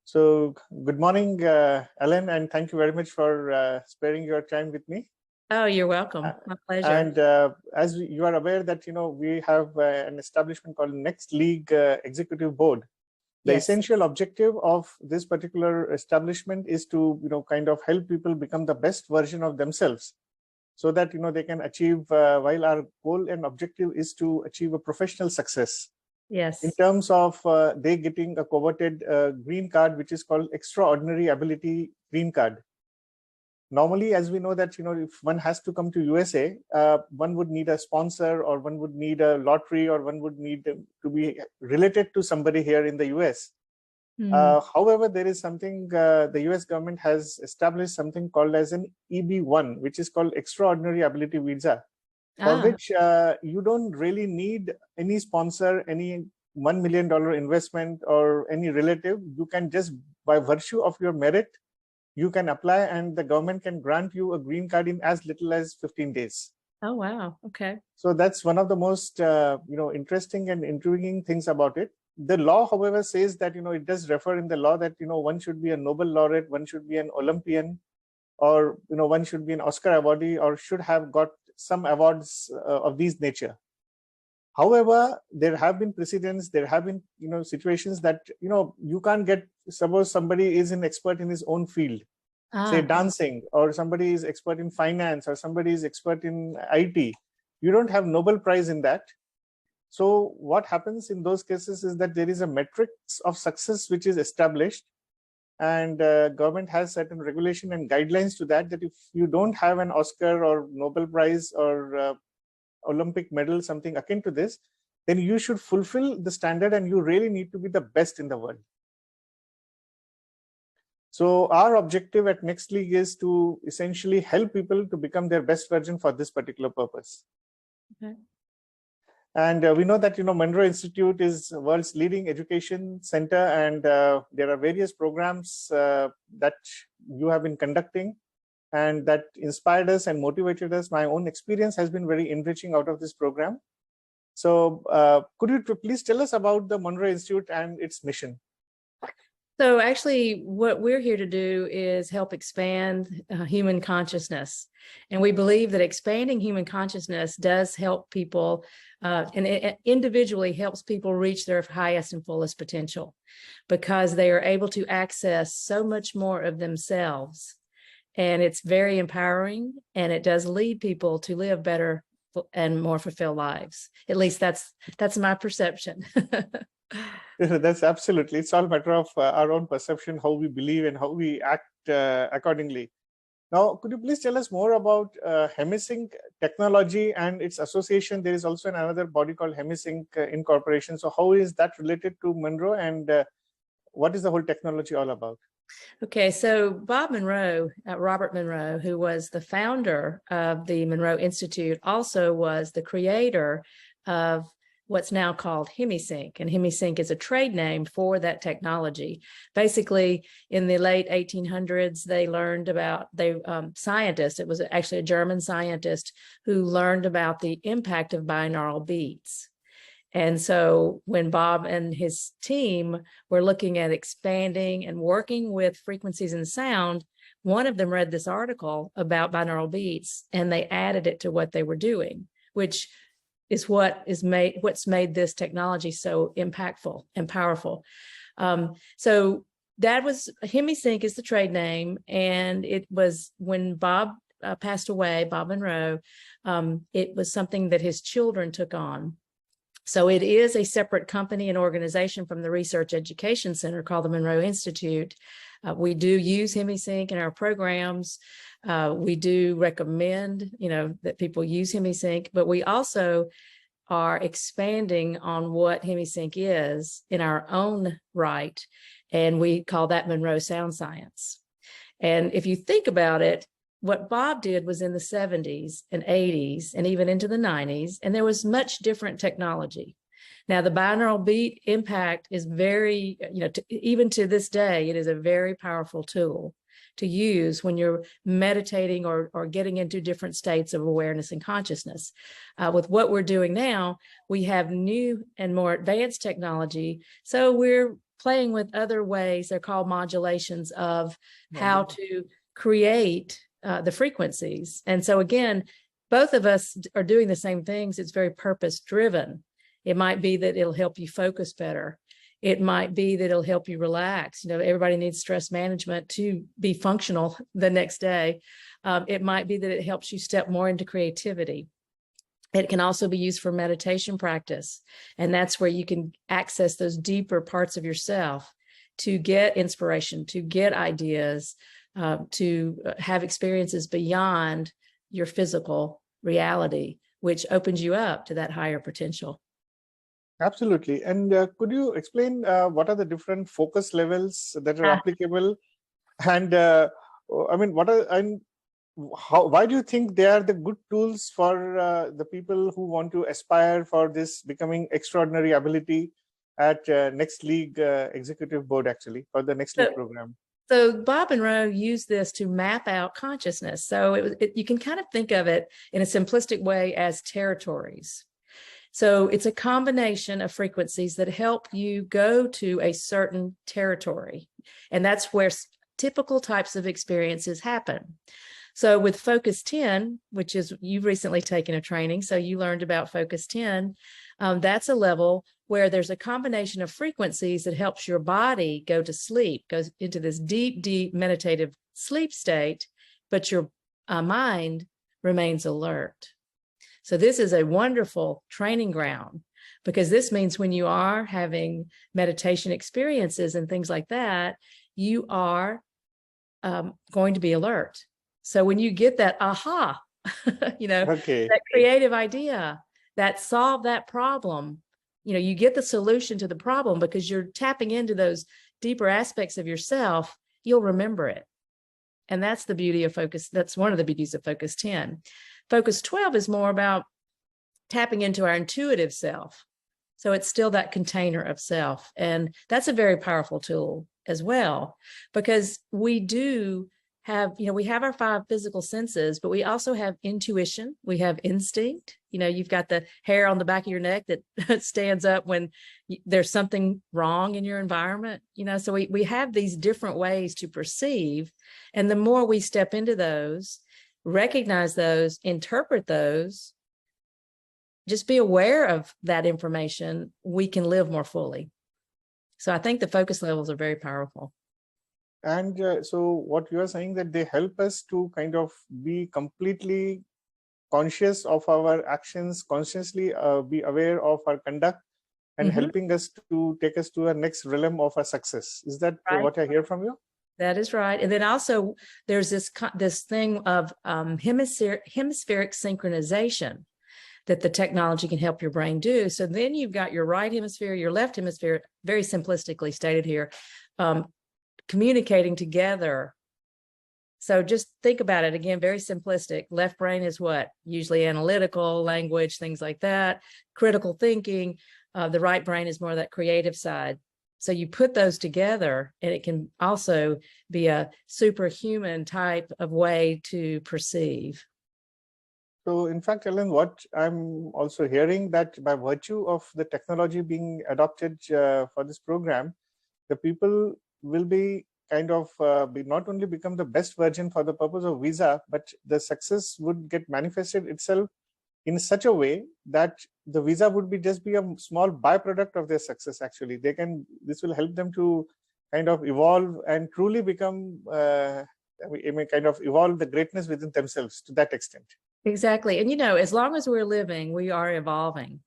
So, good morning, Allyn, and thank you very much for sparing your time with me. Oh, you're welcome. My pleasure. And as you are aware that, we have an establishment called Next League Executive Board. The Yes. essential objective of this particular establishment is to, kind of help people become the best version of themselves so that, they can achieve, while our goal and objective is to achieve a professional success. Yes. In terms of they getting a coveted green card, which is called extraordinary ability green card. Normally, as we know that, if one has to come to USA, one would need a sponsor, or one would need a lottery, or one would need to be related to somebody here in the US. However, there is something the US government has established something called as an EB1, which is called extraordinary ability visa, for which you don't really need any sponsor, any $1 million investment, or any relative. You can just, by virtue of your merit, you can apply, and the government can grant you a green card in as little as 15 days. Oh, wow. Okay. So that's one of the most interesting and intriguing things about it. The law, however, says that it does refer in the law that one should be a Nobel laureate, one should be an Olympian, or one should be an Oscar awardee, or should have got some awards of these nature. However, there have been precedents, there have been situations that you can't get. Suppose somebody is an expert in his own field, say dancing, or somebody is expert in finance, or somebody is expert in IT. You don't have Nobel Prize in that. So what happens in those cases is that there is a matrix of success which is established, and government has certain regulation and guidelines to that, that if you don't have an Oscar or Nobel Prize or Olympic medal, something akin to this, then you should fulfill the standard, and you really need to be the best in the world. So our objective at Next League is to essentially help people to become their best version for this particular purpose. Okay. And we know that Monroe Institute is the world's leading education center, and there are various programs that you have been conducting, and that inspired us and motivated us. My own experience has been very enriching out of this program. So could you please tell us about the Monroe Institute and its mission? So actually, what we're here to do is help expand human consciousness. And we believe that expanding human consciousness does help people, and it individually helps people reach their highest and fullest potential, because they are able to access so much more of themselves. And it's very empowering, and it does lead people to live better and more fulfilled lives. At least that's my perception. That's absolutely. It's all a matter of our own perception, how we believe and how we act accordingly. Now, could you please tell us more about Hemisync technology and its association? There is also another body called Hemisync Incorporation. So how is that related to Monroe, and what is the whole technology all about? Okay, so Bob Monroe, Robert Monroe, who was the founder of the Monroe Institute, also was the creator of what's now called Hemisync. And Hemisync is a trade name for that technology. Basically, in the late 1800s, they learned about, scientists, it was actually a German scientist who learned about the impact of binaural beats. And so when Bob and his team were looking at expanding and working with frequencies in sound, one of them read this article about binaural beats, and they added it to what they were doing, which is what's made this technology so impactful and powerful. So that was, Hemisync is the trade name, and it was when Bob passed away, Bob Monroe, it was something that his children took on. So it is a separate company and organization from the Research Education Center called the Monroe Institute. We do use Hemisync in our programs. We do recommend, that people use Hemisync, but we also are expanding on what Hemisync is in our own right, and we call that Monroe Sound Science. And if you think about it, what Bob did was in the 70s and 80s and even into the 90s, and there was much different technology. Now, the binaural beat impact is very, even to this day, it is a very powerful tool to use when you're meditating or getting into different states of awareness and consciousness. With what we're doing now, we have new and more advanced technology. So we're playing with other ways. They're called modulations of how to create the frequencies. And so again, both of us are doing the same things. It's very purpose driven. It might be that it'll help you focus better. It might be that it'll help you relax. You know, everybody needs stress management to be functional the next day. It might be that it helps you step more into creativity. It can also be used for meditation practice. And that's where you can access those deeper parts of yourself to get inspiration, to get ideas, to have experiences beyond your physical reality, which opens you up to that higher potential. Absolutely. And could you explain what are the different focus levels that are applicable? And I mean, why do you think they are the good tools for the people who want to aspire for this becoming extraordinary ability at Next League Executive Board, actually, for the Next League program? So Bob and Roe used this to map out consciousness. So you can kind of think of it in a simplistic way as territories. So it's a combination of frequencies that help you go to a certain territory. And that's where typical types of experiences happen. So with Focus 10, which is, you've recently taken a training, so you learned about Focus 10, that's a level where there's a combination of frequencies that helps your body go to sleep, goes into this deep, deep meditative sleep state, but your mind remains alert. So this is a wonderful training ground, because this means when you are having meditation experiences and things like that, you are going to be alert. So when you get that aha, that creative idea that solved that problem, you get the solution to the problem because you're tapping into those deeper aspects of yourself, you'll remember it. And that's the beauty of Focus. That's one of the beauties of Focus 10. Focus 12 is more about tapping into our intuitive self. So it's still that container of self. And that's a very powerful tool as well, because we do have, we have our 5 physical senses, but we also have intuition. We have instinct. You've got the hair on the back of your neck that stands up when there's something wrong in your environment. So we have these different ways to perceive. And the more we step into those, recognize those, interpret those, just be aware of that information, we can live more fully. So I think the focus levels are very powerful. And so what you are saying, that they help us to kind of be completely conscious of our actions, consciously be aware of our conduct, and helping us to take us to a next realm of our success. Is that what I hear from you? That is right. And then also there's this thing of hemispheric synchronization that the technology can help your brain do. So then you've got your right hemisphere, your left hemisphere, very simplistically stated here, communicating together. So just think about it again, very simplistic. Left brain is what? Usually analytical, language, things like that, critical thinking. The right brain is more that creative side. So you put those together, and it can also be a superhuman type of way to perceive. So in fact, Allyn, what I'm also hearing, that by virtue of the technology being adopted for this program, the people will be kind of not only become the best version for the purpose of visa, but the success would get manifested itself in such a way that the visa would just be a small byproduct of their success. Actually, this will help them to kind of evolve and truly become, kind of evolve the greatness within themselves to that extent. Exactly. And, as long as we're living, we are evolving.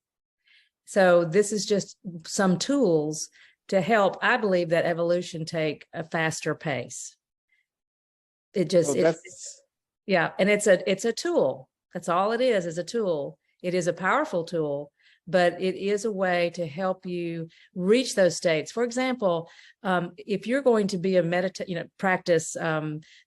So this is just some tools to help, I believe, that evolution take a faster pace. And it's a tool. That's all it is a tool. It is a powerful tool, but it is a way to help you reach those states. For example, if you're going to be practice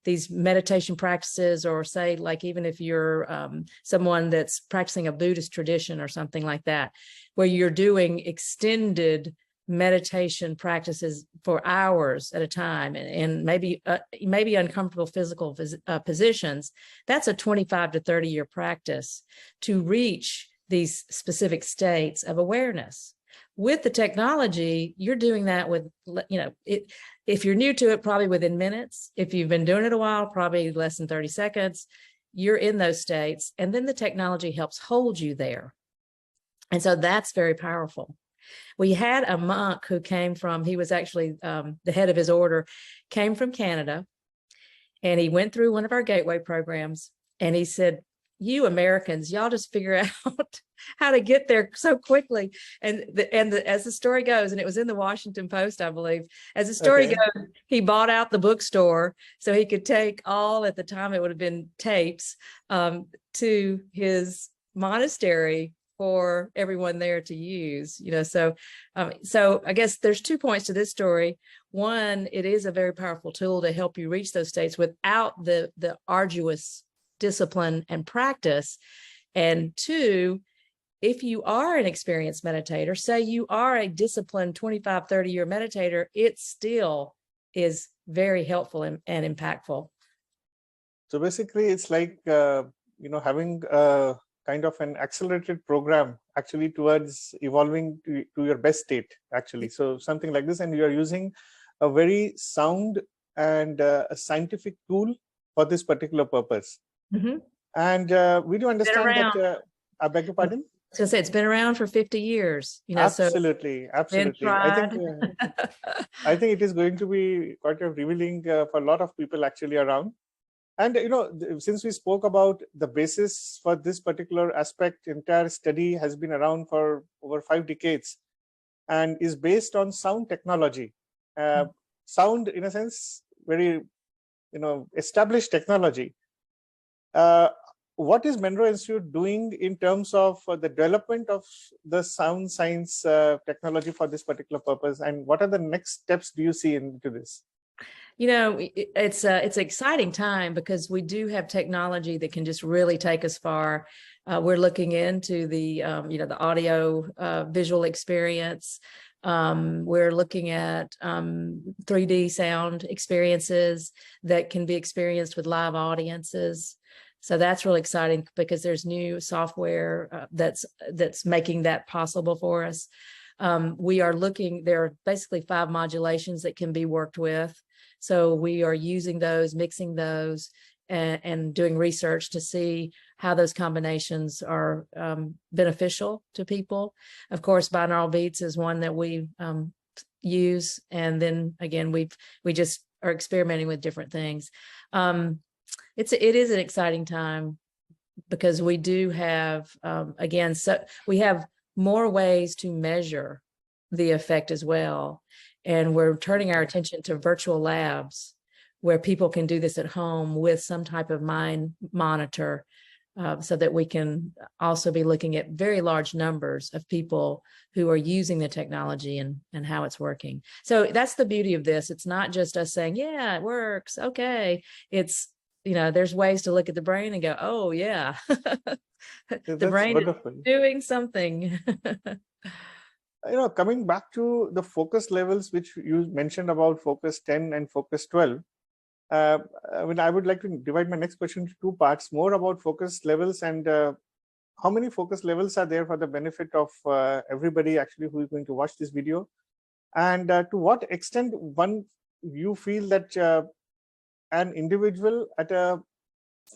these meditation practices, or say, like, even if you're someone that's practicing a Buddhist tradition or something like that, where you're doing extended meditation practices for hours at a time, and maybe uncomfortable physical positions, that's a 25 to 30 year practice to reach these specific states of awareness. with the technology, you're doing that with, if you're new to it, probably within minutes. If you've been doing it a while, probably less than 30 seconds. You're in those states, and then the technology helps hold you there. And so that's very powerful. We had a monk who came from, he was actually the head of his order, came from Canada, and he went through one of our gateway programs, and he said, you Americans, y'all just figure out how to get there so quickly. As the story goes, and it was in the Washington Post, I believe, as the story goes, he bought out the bookstore so he could take all, at the time it would have been tapes, to his monastery for everyone there to use. So I guess there's 2 points to this story. One, it is a very powerful tool to help you reach those states without the arduous discipline and practice. And 2, if you are an experienced meditator, say you are a disciplined 25, 30-year meditator, it still is very helpful and impactful. So basically, it's like, having a kind of an accelerated program actually towards evolving to your best state, actually. So something like this, and you are using a very sound and a scientific tool for this particular purpose. Mm-hmm. And we do understand that, I beg your pardon? I was going to say, it's been around for 50 years. Absolutely. I think it is going to be quite a revealing for a lot of people actually around. And, since we spoke about the basis for this particular aspect, entire study has been around for over 5 decades and is based on sound technology. Sound, in a sense, very, established technology. What is Monroe Institute doing in terms of the development of the sound science technology for this particular purpose? And what are the next steps do you see into this? It's an exciting time because we do have technology that can just really take us far. We're looking into the audio visual experience. We're looking at 3D sound experiences that can be experienced with live audiences. So that's really exciting because there's new software that's making that possible for us. We are looking, there are basically 5 modulations that can be worked with. So we are using those, mixing those, and doing research to see how those combinations are beneficial to people. Of course, binaural beats is one that we use. And then again, we just are experimenting with different things. It is an exciting time because we do have, we have more ways to measure the effect as well. And we're turning our attention to virtual labs where people can do this at home with some type of mind monitor, so that we can also be looking at very large numbers of people who are using the technology and how it's working. So that's the beauty of this. It's not just us saying, yeah, it works. Okay. It's, there's ways to look at the brain and go, oh yeah, the brain is doing something. Coming back to the focus levels, which you mentioned about focus 10 and focus 12, I would like to divide my next question into 2 parts, more about focus levels and how many focus levels are there for the benefit of everybody actually who is going to watch this video, and to what extent you feel that an individual at a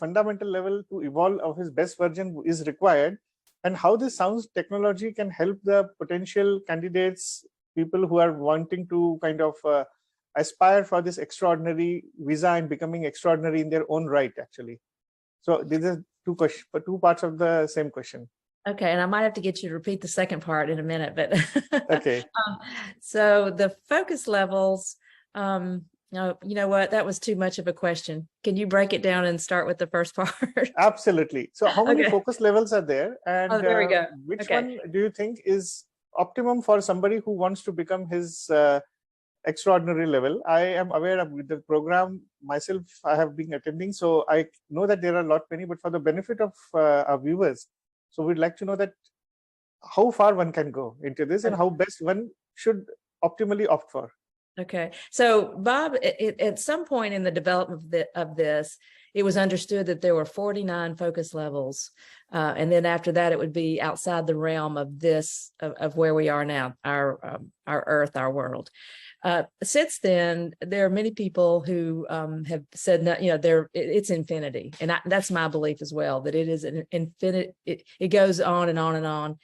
fundamental level to evolve of his best version is required, and how this sound technology can help the potential candidates, people who are wanting to kind of aspire for this extraordinary visa and becoming extraordinary in their own right, actually. So these are 2 parts of the same question. Okay, and I might have to get you to repeat the second part in a minute, but okay. So the focus levels, no, you know what? That was too much of a question. Can you break it down and start with the first part? Absolutely. So how many focus levels are there? And there we go. Which one do you think is optimum for somebody who wants to become his extraordinary level? I am aware of the program myself. I have been attending, so I know that there are many, but for the benefit of our viewers, so we'd like to know that how far one can go into this and how best one should optimally opt for. Okay. So Bob, at some point in the development of this, it was understood that there were 49 focus levels And then after that, it would be outside the realm of this, of where we are now, our Earth, our world. Since then, there are many people who have said, no, it's infinity. And that's my belief as well, that it is an infinite, it goes on and on and on.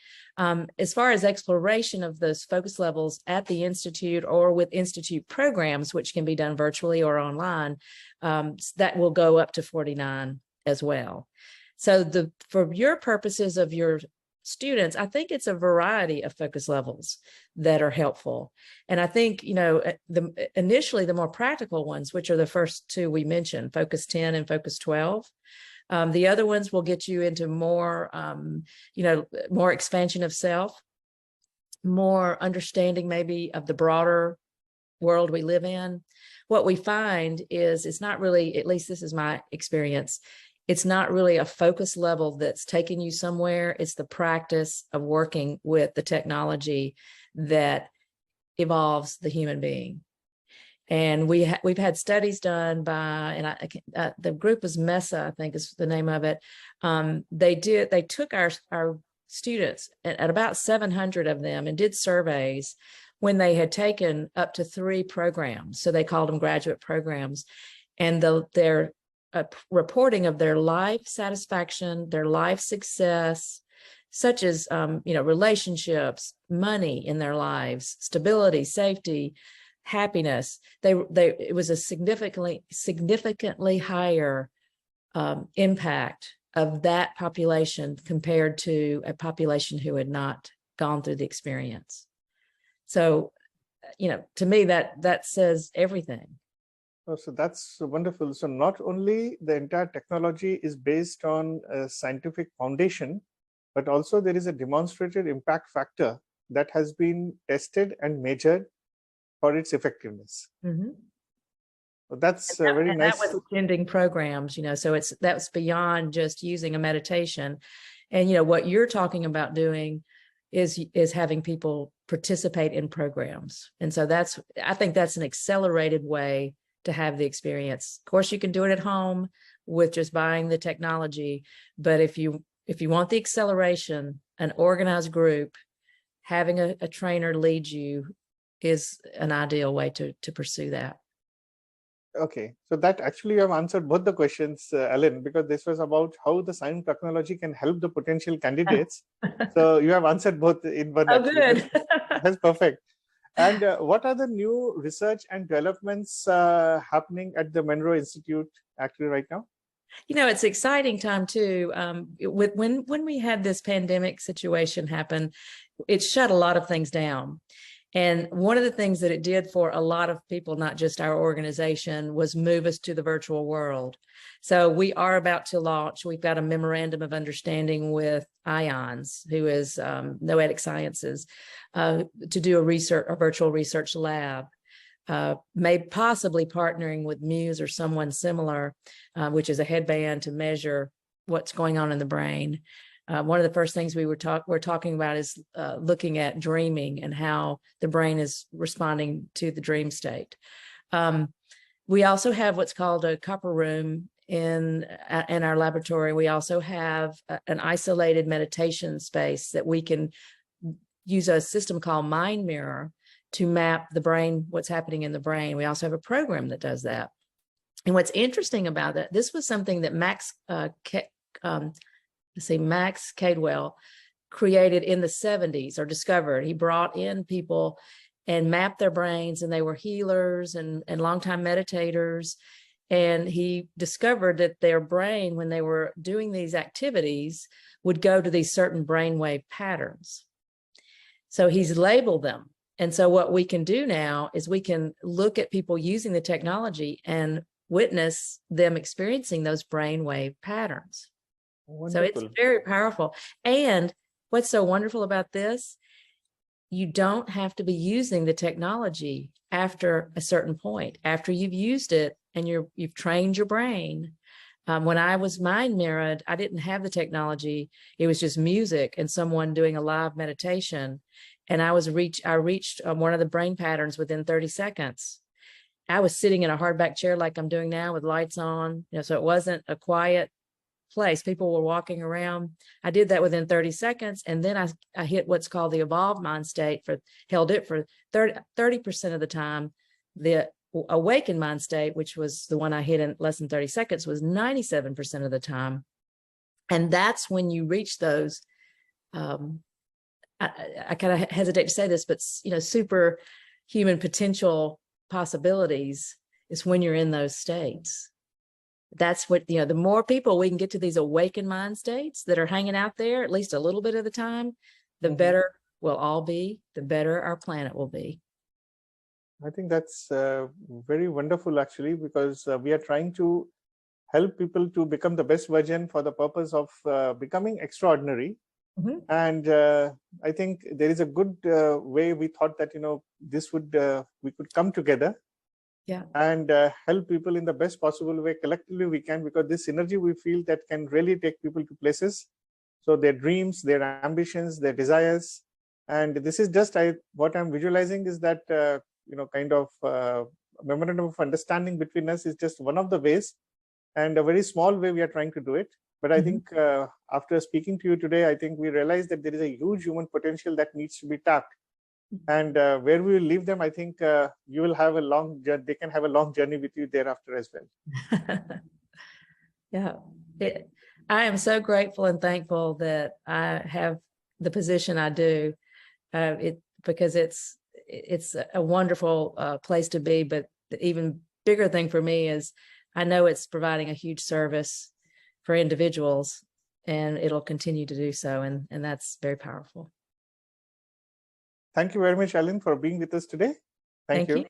As far as exploration of those focus levels at the Institute or with Institute programs, which can be done virtually or online, that will go up to 49 as well. So for your purposes of your students, I think it's a variety of focus levels that are helpful. And I think, initially the more practical ones, which are the first two we mentioned, Focus 10 and Focus 12. The other ones will get you into more, more expansion of self, more understanding maybe of the broader world we live in. What we find is it's not really, at least this is my experience, it's not really a focus level that's taking you somewhere. It's the practice of working with the technology that evolves the human being. And we've had studies done by, and the group was MESA, I think is the name of it. They took our students, at about 700 of them, and did surveys when they had taken up to 3 programs. So they called them graduate programs, and their reporting of their life satisfaction, their life success, such as relationships, money in their lives, stability, safety, happiness. It was a significantly higher impact of that population compared to a population who had not gone through the experience. So, to me, that says everything. Oh, so that's wonderful. So not only the entire technology is based on a scientific foundation, but also there is a demonstrated impact factor that has been tested and measured for its effectiveness. Mm-hmm. So that's very nice. That was attending programs, so that's beyond just using a meditation. And, what you're talking about doing is having people participate in programs. And so I think that's an accelerated way to have the experience. Of course, you can do it at home with just buying the technology, but if you want the acceleration, an organized group, having a trainer lead you is an ideal way to pursue that. Okay, so that actually you have answered both the questions, Allyn, because this was about how the science technology can help the potential candidates. So you have answered both in one. Oh, good. That's perfect. And what are the new research and developments happening at the Monroe Institute actually right now? It's an exciting time too. When we had this pandemic situation happen, it shut a lot of things down. And one of the things that it did for a lot of people, not just our organization, was move us to the virtual world. So we are about to launch. We've got a memorandum of understanding with IONS, who is Noetic Sciences, to do a virtual research lab. Maybe possibly partnering with Muse or someone similar, which is a headband to measure what's going on in the brain. One of the first things we're talking about is looking at dreaming and how the brain is responding to the dream state. We also have what's called a copper room in our laboratory. We also have an isolated meditation space that we can use a system called Mind Mirror to map the brain, what's happening in the brain. We also have a program that does that. And what's interesting about that, this was something that Max Cadwell created in the 70s, or discovered. He brought in people and mapped their brains, and they were healers and longtime meditators. And he discovered that their brain, when they were doing these activities, would go to these certain brainwave patterns. So he's labeled them. And so what we can do now is we can look at people using the technology and witness them experiencing those brainwave patterns. Wonderful. So it's very powerful. And what's so wonderful about this, you don't have to be using the technology after a certain point. After you've used it and you've trained your brain. When I was mind mirrored, I didn't have the technology. It was just music and someone doing a live meditation. And I reached one of the brain patterns within 30 seconds. I was sitting in a hardback chair like I'm doing now with lights on, so it wasn't a quiet place. People were walking around. I did that within 30 seconds. And then I hit what's called the evolved mind state, held it for 30% of the time. The awakened mind state, which was the one I hit in less than 30 seconds, was 97% of the time. And that's when you reach those, I kind of hesitate to say this, but superhuman potential possibilities is when you're in those states. That's what, the more people we can get to these awakened mind states that are hanging out there, at least a little bit of the time, the better we'll all be, the better our planet will be. I think that's very wonderful, actually, because we are trying to help people to become the best version for the purpose of becoming extraordinary. And I think there is a good way we thought that, this would, we could come together and help people in the best possible way. Collectively we can, because this synergy we feel that can really take people to places. So their dreams, their ambitions, their desires. And this is just what I'm visualizing is that, kind of memorandum of understanding between us is just one of the ways, and a very small way we are trying to do it. But I think after speaking to you today, I think we realize that there is a huge human potential that needs to be tapped. And where we will leave them, I think you will have a long journey. They can have a long journey with you thereafter as well. Yeah, I am so grateful and thankful that I have the position I do, because it's a wonderful place to be. But the even bigger thing for me is I know it's providing a huge service for individuals, and it'll continue to do so. And that's very powerful. Thank you very much, Allyn, for being with us today. Thank you.